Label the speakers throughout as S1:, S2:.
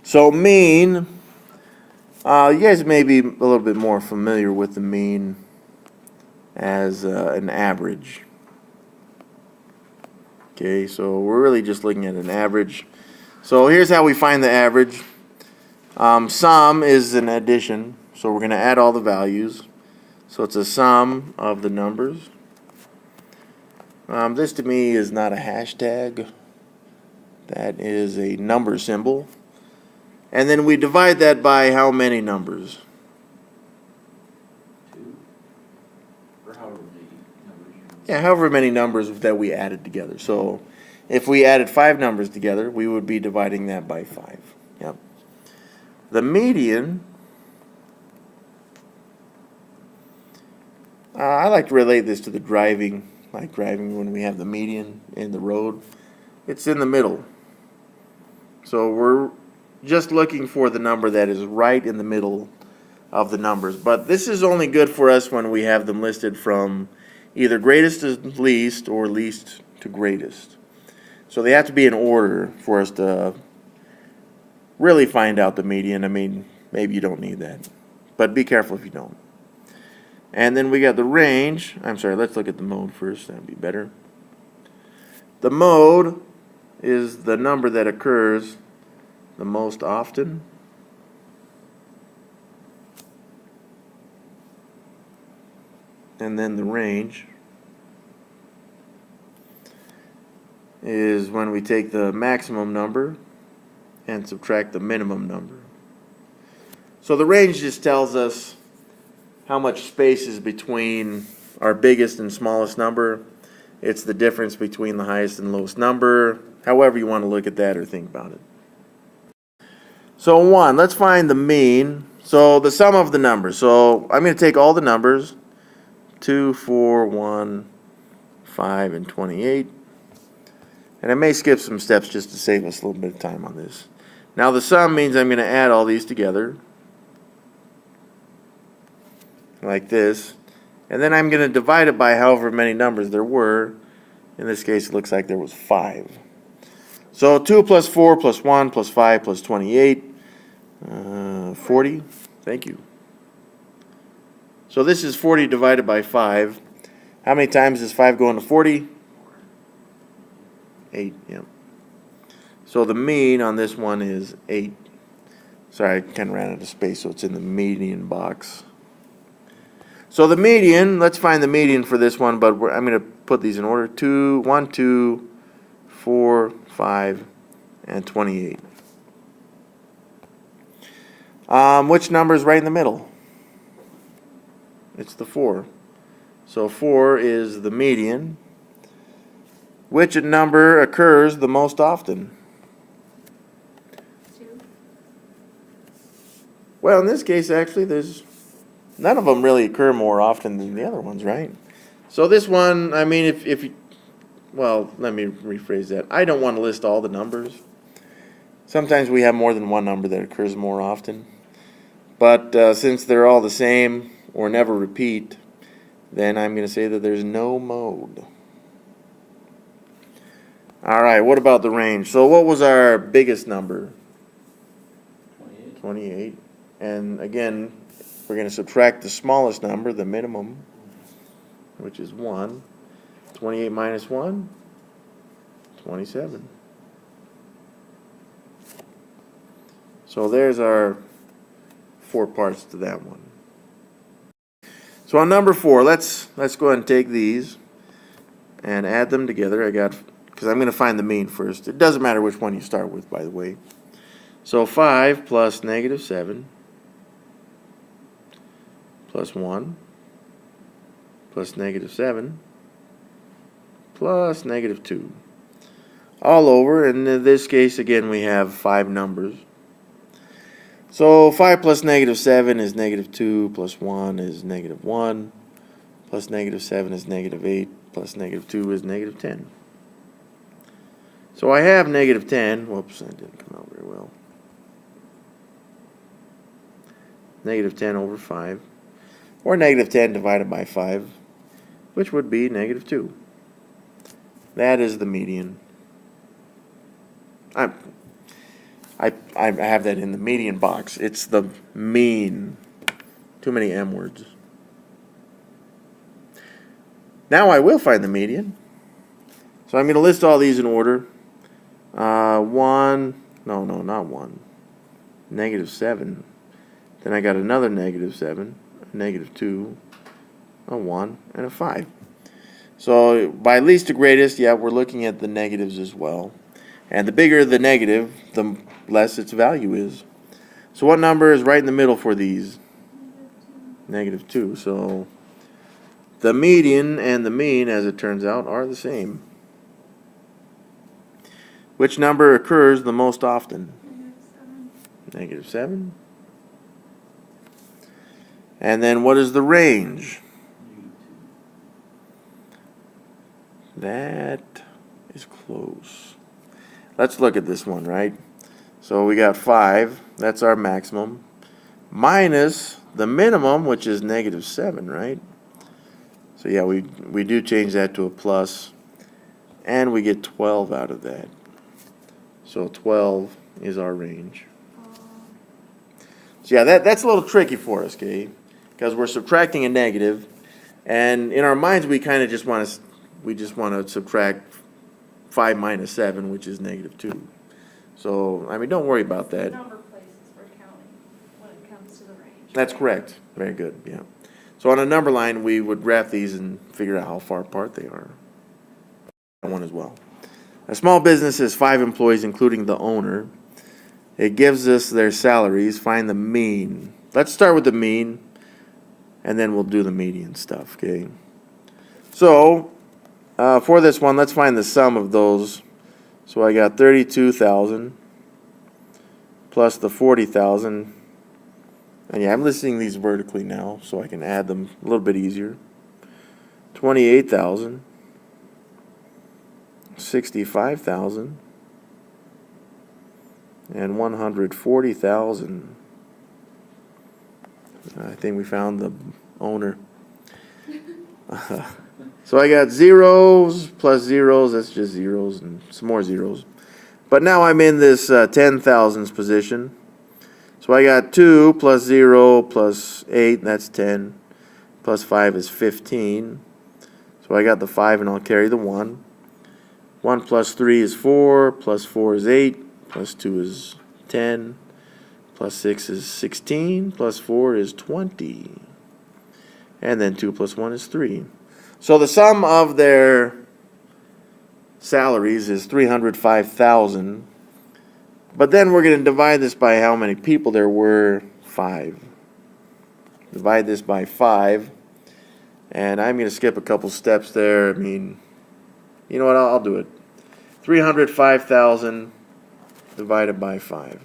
S1: So mean, you guys may be a little bit more familiar with the mean as an average. Okay, so we're really just looking at an average. So here's how we find the average. Sum is an addition, so we're going to add all the values. So it's a sum of the numbers. This to me is not a hashtag. That is a number symbol. And then we divide that by how many numbers?
S2: 2. Or however many numbers you
S1: Yeah, however many numbers that we added together. So if we added 5 numbers together, we would be dividing that by 5. Yep. The median, I like to relate this to the driving, like driving when we have the median in the road. It's in the middle. So we're just looking for the number that is right in the middle of the numbers. But this is only good for us when we have them listed from either greatest to least or least to greatest. So they have to be in order for us to really find out the median. I mean, maybe you don't need that, but be careful if you don't. And then we got the range. I'm sorry, let's look at the mode first. That'd be better. The mode is the number that occurs the most often. And then the range is when we take the maximum number and subtract the minimum number. So the range just tells us how much space is between our biggest and smallest number. It's the difference between the highest and lowest number, however you want to look at that or think about it. So 1, let's find the mean. So the sum of the numbers. So I'm going to take all the numbers, 2, 4, 1, 5, and 28. And I may skip some steps just to save us a little bit of time on this. Now the sum means I'm going to add all these together, like this. And then I'm going to divide it by however many numbers there were. In this case, it looks like there was 5. So 2 plus 4 plus 1 plus 5 plus 28, 40. Thank you. So this is 40 divided by 5. How many times does 5 go into 40? 8, yeah. So the mean on this one is 8. Sorry, I kind of ran out of space, so it's in the median box. So the median, let's find the median for this one, but I'm going to put these in order. 1, 2, 4, 5, and 28. Which number is right in the middle? It's the 4. So 4 is the median. Which number occurs the most often?
S3: 2.
S1: Well, in this case, actually, none of them really occur more often than the other ones, right? So this one, I mean, if you, well, let me rephrase that. I don't want to list all the numbers. Sometimes we have more than one number that occurs more often. But since they're all the same or never repeat, then I'm going to say that there's no mode. All right, what about the range? So what was our biggest number?
S2: 28.
S1: 28. And again, we're going to subtract the smallest number, the minimum, which is 1. 28 minus 1, 27. So there's our 4 parts to that one. So on number 4, let's go ahead and take these and add them together. Because I'm going to find the mean first. It doesn't matter which one you start with, by the way. So 5 plus negative 7 plus 1 plus negative 7 plus negative 2. All over, and in this case, again, we have 5 numbers. So 5 plus negative 7 is negative 2, plus 1 is negative 1, plus negative 7 is negative 8, plus negative 2 is negative 10. So I have negative 10. Whoops, that didn't come out very well. Negative 10 over 5. Or negative 10 divided by 5, which would be negative 2. That is the median. I I have that in the median box. It's the mean. Too many M words. Now I will find the median. So I'm going to list all these in order. 1, no, not 1. -7. Then I got another -7, a -2, a 1, and a 5. So by least to greatest, yeah, we're looking at the negatives as well. And the bigger the negative, the less its value is. So what number is right in the middle for these? -2. So the median and the mean, as it turns out, are the same. Which number occurs the most often? -7. And then what is the range? That is close. Let's look at this one, right? So we got 5. That's our maximum. Minus the minimum, which is -7, right? So yeah, we do change that to a plus. And we get 12 out of that. So 12 is our range. So yeah, that's a little tricky for us, okay? Because we're subtracting a negative, and in our minds we kind of just want to subtract 5 minus 7, which is -2. So I mean, don't worry about that.
S3: Number places for counting when it comes to the range.
S1: That's correct. Very good. Yeah. So on a number line, we would graph these and figure out how far apart they are. That one as well. A small business has 5 employees, including the owner. It gives us their salaries. Find the mean. Let's start with the mean, and then we'll do the median stuff, okay? So, for this one, let's find the sum of those. So I got 32,000 plus the 40,000. And yeah, I'm listing these vertically now, so I can add them a little bit easier. 28,000. 65,000 and 140,000. I think we found the owner. So I got zeros plus zeros. That's just zeros and some more zeros. But now I'm in this 10,000s position. So I got 2 plus 0 plus 8. That's 10. Plus 5 is 15. So I got the 5 and I'll carry the 1. 1 plus 3 is 4, plus 4 is 8, plus 2 is 10, plus 6 is 16, plus 4 is 20. And then 2 plus 1 is 3. So the sum of their salaries is 305,000. But then we're going to divide this by how many people there were, 5. Divide this by 5. And I'm going to skip a couple steps there. I mean, you know what, I'll do it. 305,000 divided by 5.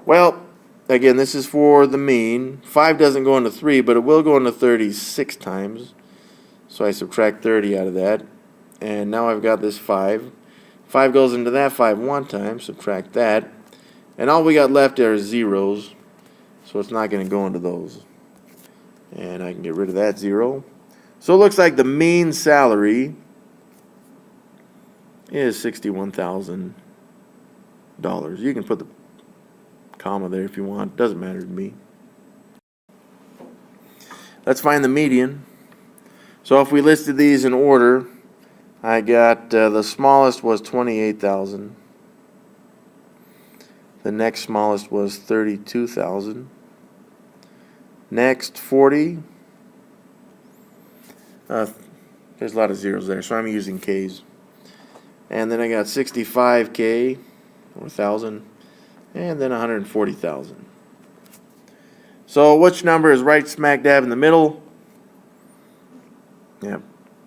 S1: Well, again, this is for the mean. 5 doesn't go into 3, but it will go into 36 times. So I subtract 30 out of that. And now I've got this 5. 5 goes into that 5 one time, subtract that. And all we got left there is zeros. So it's not going to go into those. And I can get rid of that 0. So it looks like the mean salary is $61,000. You can put the comma there if you want. Doesn't matter to me. Let's find the median. So if we listed these in order, I got the smallest was 28,000. The next smallest was 32,000. Next 40. There's a lot of zeros there, so I'm using K's. And then I got 65K, or 1,000, and then 140,000. So which number is right smack dab in the middle? Yep,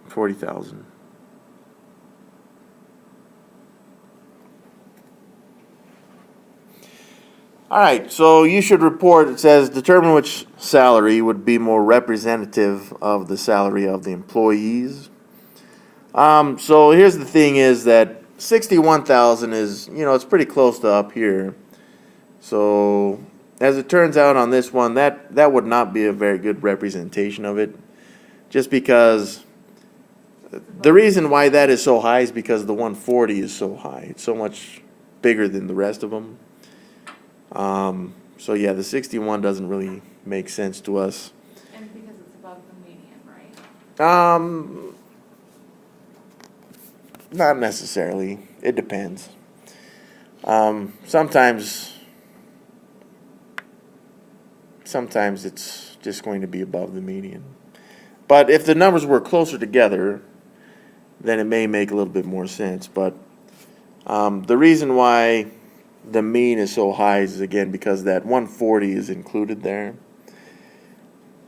S1: 40,000. All right, so you should report, it says, determine which salary would be more representative of the salary of the employees. So here's the thing is that 61,000 is, it's pretty close to up here. So as it turns out on this one, that would not be a very good representation of it. Just because the reason why that is so high is because the 140 is so high. It's so much bigger than the rest of them. So yeah, the 61 doesn't really make sense to us.
S3: And because it's above the median, right?
S1: Not necessarily. It depends. Sometimes it's just going to be above the median. But if the numbers were closer together, then it may make a little bit more sense. But the reason why the mean is so high is, again, because that 140 is included there.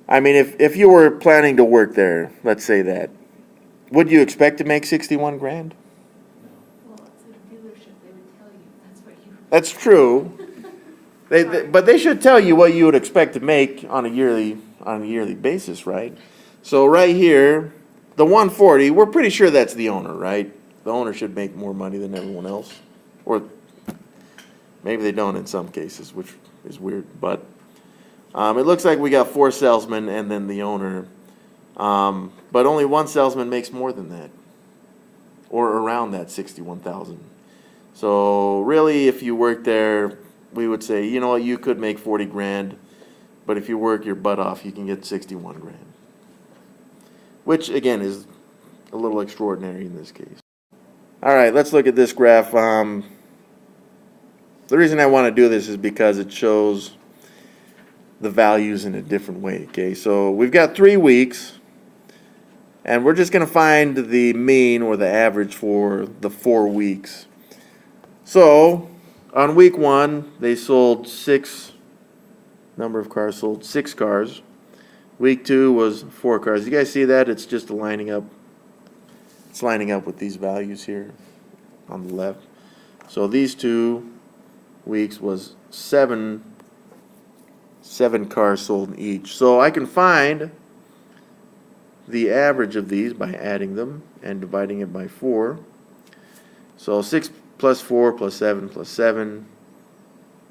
S1: I mean, if you were planning to work there, let's say that, would you expect to make 61 grand?
S3: Well, it's a dealership, they would tell you, that's what you.
S1: That's true. But they should tell you what you would expect to make on a yearly basis, right? So right here, the 140, we're pretty sure that's the owner, right? The owner should make more money than everyone else. Or maybe they don't in some cases, which is weird. But it looks like we got 4 salesmen and then the owner. But only one salesman makes more than that, or around that 61,000. So really, if you work there, we would say, you know what, you could make 40 grand, but if you work your butt off, you can get 61 grand. Which, again, is a little extraordinary in this case. All right, let's look at this graph. The reason I want to do this is because it shows the values in a different way, okay? So we've got 3 weeks, and we're just going to find the mean or the average for the 4 weeks. So on week 1, they sold 6, number of cars sold 6 cars. Week 2 was 4 cars. You guys see that? It's just lining up. It's lining up with these values here on the left. So these 2 weeks was 7 cars sold each. So I can find the average of these by adding them and dividing it by 4. So 6 plus 4 plus 7 plus 7,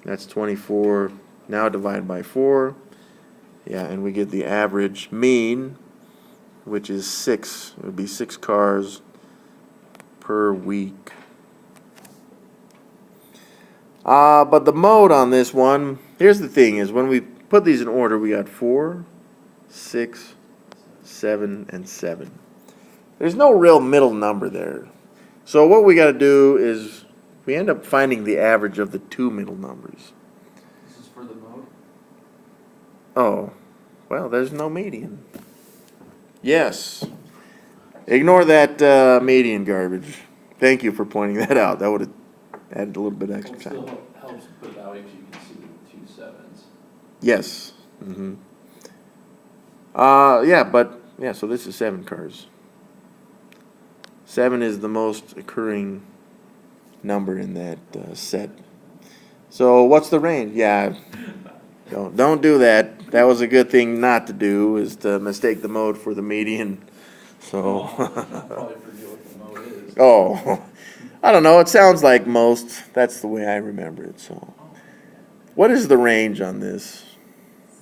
S1: that's 24. Now divide by 4. Yeah, and we get the average mean, which is 6. It would be 6 cars per week. But the mode on this one, here's the thing, is when we put these in order, we got 4, 6, 7, and 7. There's no real middle number there. So what we got to do is we end up finding the average of the 2 middle numbers.
S2: This is for the mode?
S1: Oh, well, there's no median. Yes. Ignore that median garbage. Thank you for pointing that out. That would have added a little bit extra
S2: It still
S1: time.
S2: helps put out if you can see the 2 sevens.
S1: Yes. Mm-hmm. Yeah, so this is 7 cars. 7 is the most occurring number in that set. So what's the range? Yeah, don't do that. That was a good thing not to do, is to mistake the mode for the median. So,
S2: I'll probably forget what the mode is.
S1: oh, I don't know. It sounds like most. That's the way I remember it. So, what is the range on this?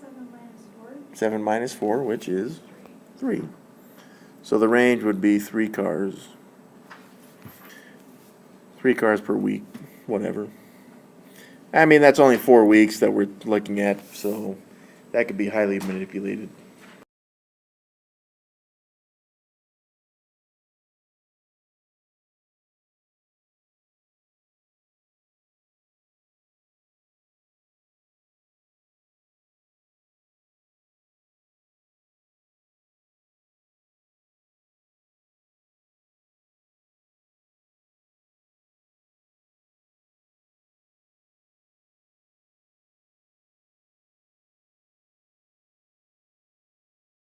S3: 7 minus 4.
S1: 7 minus 4, which is 3. So the range would be 3 cars. 3 cars per week, whatever. I mean, that's only 4 weeks that we're looking at, so that could be highly manipulated.